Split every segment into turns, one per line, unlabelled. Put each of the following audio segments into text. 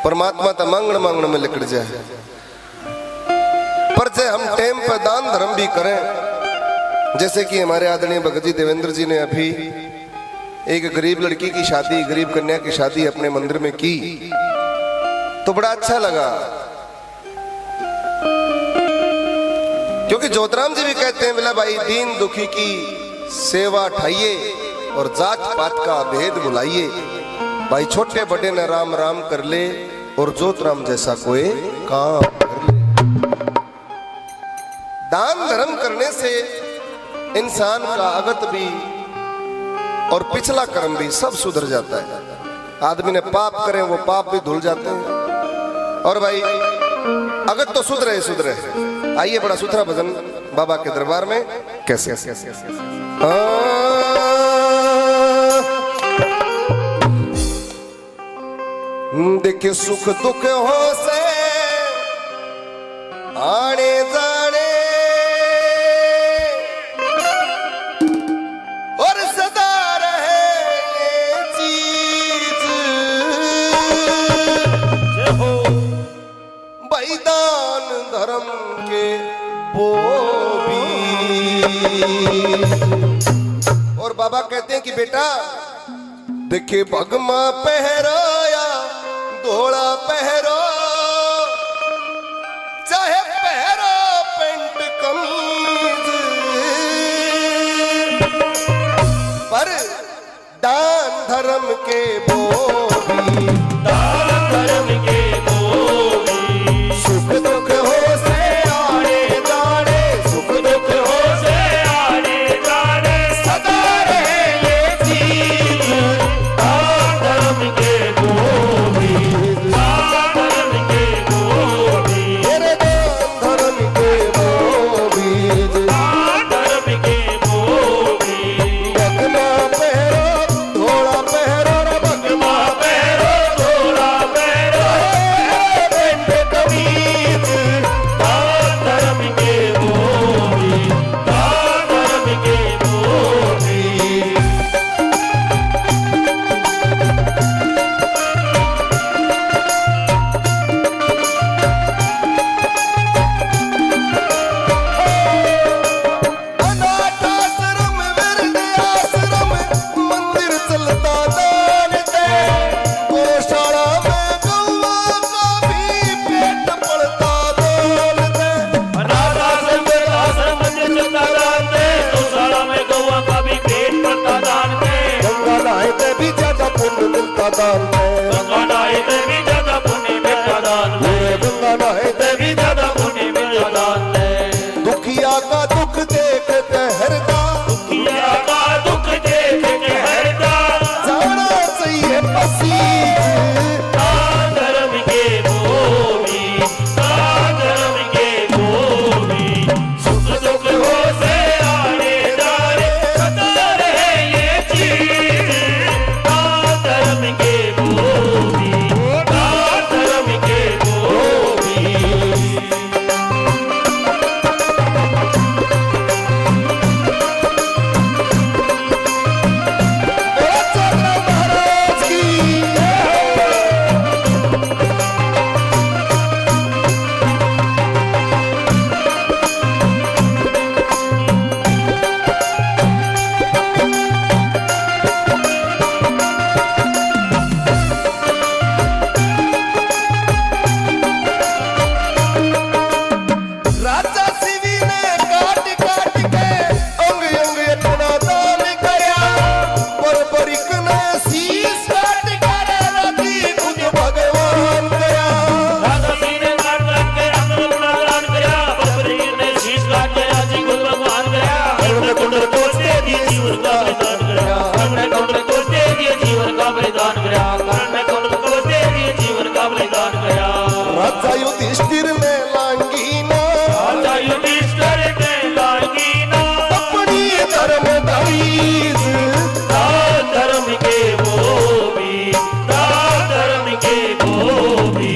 परमात्मा तो मांगण मांगण में लिकड़ जाए। पर जे हम टाइम पर दान धर्म भी करें, जैसे कि हमारे आदरणीय भगत जी देवेंद्र जी ने अभी एक गरीब लड़की की शादी, गरीब कन्या की शादी अपने मंदिर में की, तो बड़ा अच्छा लगा। क्योंकि ज्योतिराम जी भी कहते हैं बोला भाई दीन दुखी की सेवा ठाइए और जात पात का भेद बुलाइए, भाई छोटे बड़े ने राम राम कर ले और ज्योतिराम जैसा कोई काम कर ले। दान धर्म करने से इंसान का अगत भी और पिछला कर्म भी सब सुधर जाता है। आदमी ने पाप करे वो पाप भी धुल जाते हैं। और भाई अगत तो सुधरे सुधरे। आइए बड़ा सुथरा भजन बाबा के दरबार में कैसे देखे सुख दुख हो से आने जाने और सदा रहे ये चीज भाई दान धर्म के बोबी। और बाबा कहते हैं कि बेटा देखे भगमा पहराया धोला पहरो चाहे पहरो पेंट कमीज, पर दान धर्म के बोबी,
दान धर्म के बोबी।
सुख दुख हो से आने जाने,
सुख दुख हो से आने जाने
सदा रहे ये चीज
दान धर्म के बोबी, दान धर्म के बोबी,
तेरे दान धर्म के बोबी,
दान धर्म के बोबी।
भगमा पहरो धोला पहरो रे भगमा
पैरो धोला पैरो
पेंट कमीज,
दान धर्म के बोबी, दान धर्म के बोबी।
अनाथ आश्रम वृद्ध आश्रम मंदिर चलता दान दे, गौशाला में गौवा का भी पेट पड़ता दान दे।
अनाथ आश्रम में आश्रम मंदिर चलता दान दे, गौशाला में गौवा का भी पेट भरता दान दे।
गंगा नहाए ते भी ज्यादा पुण्य मिलता दान दे,
गंगा नहाए ते भी ज्यादा पुण्य मिलता दान दे,
गंगा नहाए ते
भी ज्यादा पुण्य मिलता दान दे।
दुखिया का दुख देख के हरदा
दुखिया का दुख देख के हरदा
जाना चाहिए पसीज,
दान धर्म के बोबी, दान धर्म के बोबी। सुख दुख हो से आने जाने सदा रहे ये चीज दान धर्म के बोबी, दान धर्म के बोबी।
महाराज की राजा शिवी ने काट काट के अंग अंग अपना दान करया, पर परिक ने शीश काट कर राजी खुद भगवान गया।
राजा सिंह ने काट काट के अंग अपना दान किया, बलबीर ने शीश काट के राजी खुद भगवान गया। हमने कुंडल को दे दिए जीवन का बलिदान किया, हमने कुंडल को दे दिए जीवन का बलिदान किया, हमने कुंडल को दे दिए जीवन का बलिदान किया।
राजा युधिष्ठिर ने लांगी ना
राजा युधिष्ठिर ने लांगी ना
अपनी धर्म दरीज,
दान धर्म के बोबी, दान धर्म के बोबी।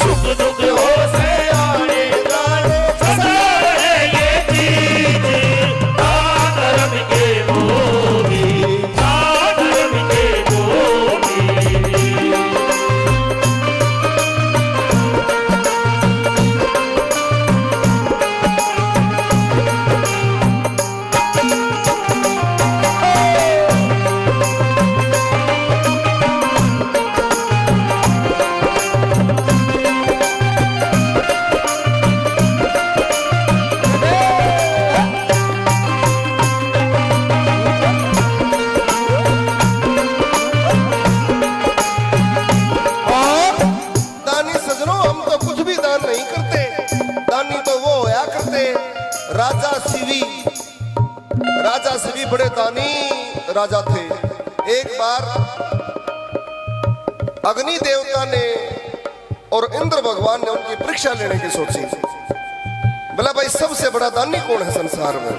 सुख दुख हो से आने जाने सदा रहे ये चीज दान धर्म के बोबी, दान धर्म के बोबी।
राजा थे। एक बार अग्नि देवता ने और इंद्र भगवान ने उनकी परीक्षा लेने की सोची। बोला भाई सबसे बड़ा दानी कौन है संसार में?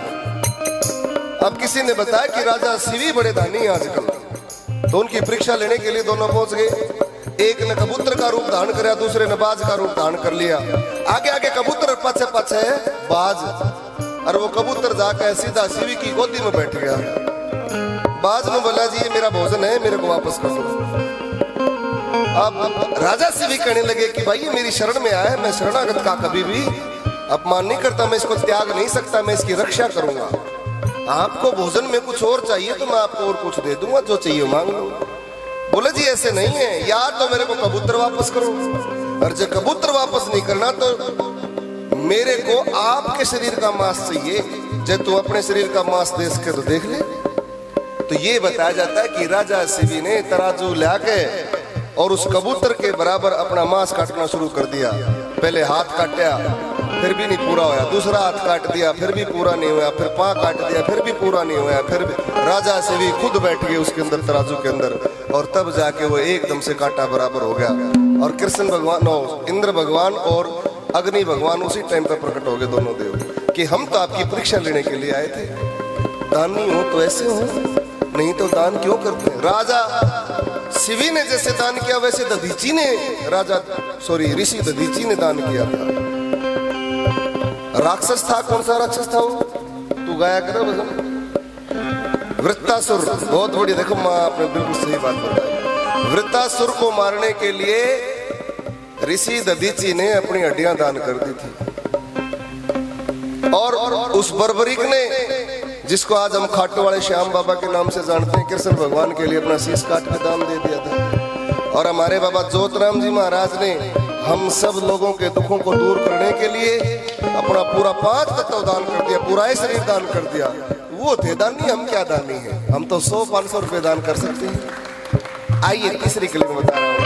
अब किसी ने बताया कि राजा शिवी बड़े दानी हैं आजकल। तो उनकी परीक्षा लेने के लिए दोनों पहुंच गए। एक ने कबूतर का रूप धारण किया, दूसरे ने बाज का रूप धारण कर लिया। आगे आगे कबूतर, पाछे पाछे बाज। और वो कबूतर जाकर सीधा शिवी की गोदी में बैठ गया। बाज ने बोला जी ये मेरा भोजन है, मेरे को वापस कर दो। अब राजा शिवी कहने लगे कि भाई ये मेरी शरण में आया है, मैं शरणागत का कभी भी अपमान नहीं करता, मैं इसको त्याग नहीं सकता, मैं इसकी रक्षा करूंगा। आपको भोजन में कुछ और चाहिए तो मैं आपको और कुछ दे दूंगा, जो चाहिए मांग लो। बोले जी ऐसे नहीं है, या तो मेरे को कबूतर वापस करो, और जब कबूतर वापस नहीं करना तो मेरे को आपके शरीर का मांस चाहिए। जब तू अपने शरीर का मांस दे सके तो देख ले। तो ये बताया जाता है कि राजा शिवी ने तराजू लाके और उस कबूतर के बराबर अपना मांस काटना शुरू कर दिया। पहले हाथ काटा, फिर भी नहीं पूरा होया, दूसरा हाथ काट दिया, फिर भी पूरा नहीं हुआ, फिर पांव काट दिया, फिर भी पूरा नहीं हुआ, फिर भी राजा शिवी खुद बैठ गए उसके अंदर, तराजू के अंदर, और तब जाके वो एकदम से काटा बराबर हो गया। और कृष्ण भगवान, इंद्र भगवान और अग्नि भगवान उसी टाइम पर प्रकट हो गए दोनों देव कि हम तो आपकी परीक्षा लेने के लिए आए थे। दानी हो तो ऐसे हो, नहीं तो दान क्यों करते हैं? राजा शिवी ने जैसे दान किया वैसे दधीची ने ऋषि दधीची ने दान किया था। राक्षस था, कौन सा राक्षस था वो? तू गाया करो भजन। वृत्तासुर, बहुत बड़ी, देखो माँ आपने बिल्कुल सही बात बताई। वृत्तासुर को मारने के लिए ऋषि दधीची ने अपनी हड्डियां दान कर दी थी। और उस बर्बरीक ने, जिसको आज हम खाटू वाले श्याम बाबा के नाम से जानते हैं, कृष्ण भगवान के लिए अपना शीश काट के दान दे दिया था। और हमारे बाबा ज्योतराम जी महाराज ने हम सब लोगों के दुखों को दूर करने के लिए अपना पूरा 5 तत्व दान कर दिया, पूरा ही शरीर दान कर दिया। वो थे दानी, हम क्या दानी हैं? हम तो 100-500 रुपए दान कर सकते हैं। आइए तीसरी कली में बता रहा हूँ।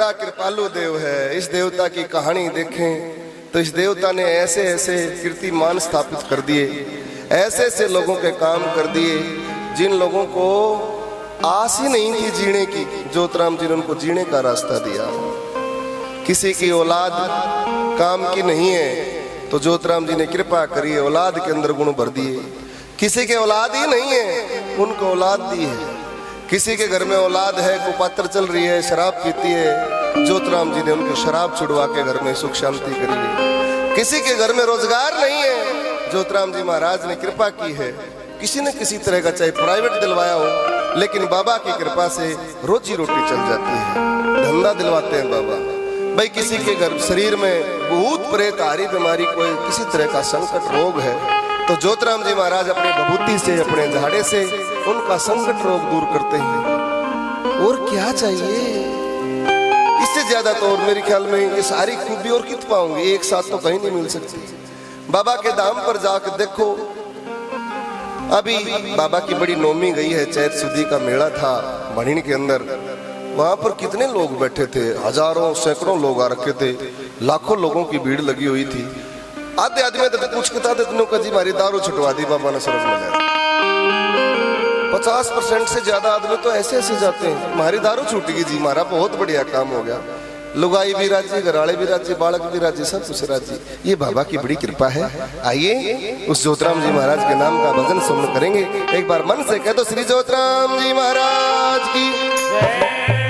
बड़ा कृपालु देव है। इस देवता की कहानी देखें तो इस देवता ने ऐसे ऐसे कीर्तिमान स्थापित कर दिए, ऐसे ऐसे लोगों के काम कर दिए जिन लोगों को आस ही नहीं थी जीने की। ज्योतिराम जी ने उनको जीने का रास्ता दिया। किसी की औलाद काम की नहीं है तो ज्योतिराम जी ने कृपा करी, औलाद के अंदर गुण भर दिए। किसी के औलाद ही नहीं है, उनको औलाद दी है। किसी के घर में औलाद है, कुपात्र चल रही है, शराब पीती है, ज्योतिराम जी ने उनकी शराब छुड़वा के घर में सुख शांति करी है। किसी के घर में रोजगार नहीं है, ज्योतिराम जी महाराज ने कृपा की है, किसी न किसी तरह का चाहे प्राइवेट दिलवाया हो, लेकिन बाबा की कृपा से रोजी रोटी चल जाती है, धंधा दिलवाते हैं बाबा। भाई किसी के घर शरीर में भूत प्रेत आरी बीमारी, कोई किसी तरह का संकट रोग है, तो ज्योतिराम जी महाराज अपनी विभूति से, अपने झाड़े से उनका संकट रोग दूर करते हैं। और क्या चाहिए इससे ज्यादा? तो और मेरे ख्याल में ये सारी खूबी और कित पाऊंगी, एक साथ तो कहीं नहीं मिल सकती। बाबा के धाम पर जाकर देखो, अभी बाबा की बड़ी नौमी गई है, चैत सुदी का मेला था मणिन के अंदर, वहां पर कितने लोग बैठे थे, हजारों सैकड़ों लोग आ रखे थे, लाखों लोगों की भीड़ लगी हुई थी। आधे आदमी तो पूछता थे तुमने जी हमारी दारू छुटवा दी बाबा ने सरस में। 50% से ज्यादा आदमी तो ऐसे ऐसे जाते हैं, हमारी दारू छूटेगी जी, हमारा बहुत बढ़िया काम हो गया। लुगाई भी राजी, घराड़े भी राजी, बालक भी राजी, सब कुछ राजी। ये बाबा की बड़ी कृपा है। आइए उस ज्योतिराम जी महाराज के नाम का भजन सुन करेंगे। एक बार मन से कह दो श्री ज्योतिराम जी महाराज की।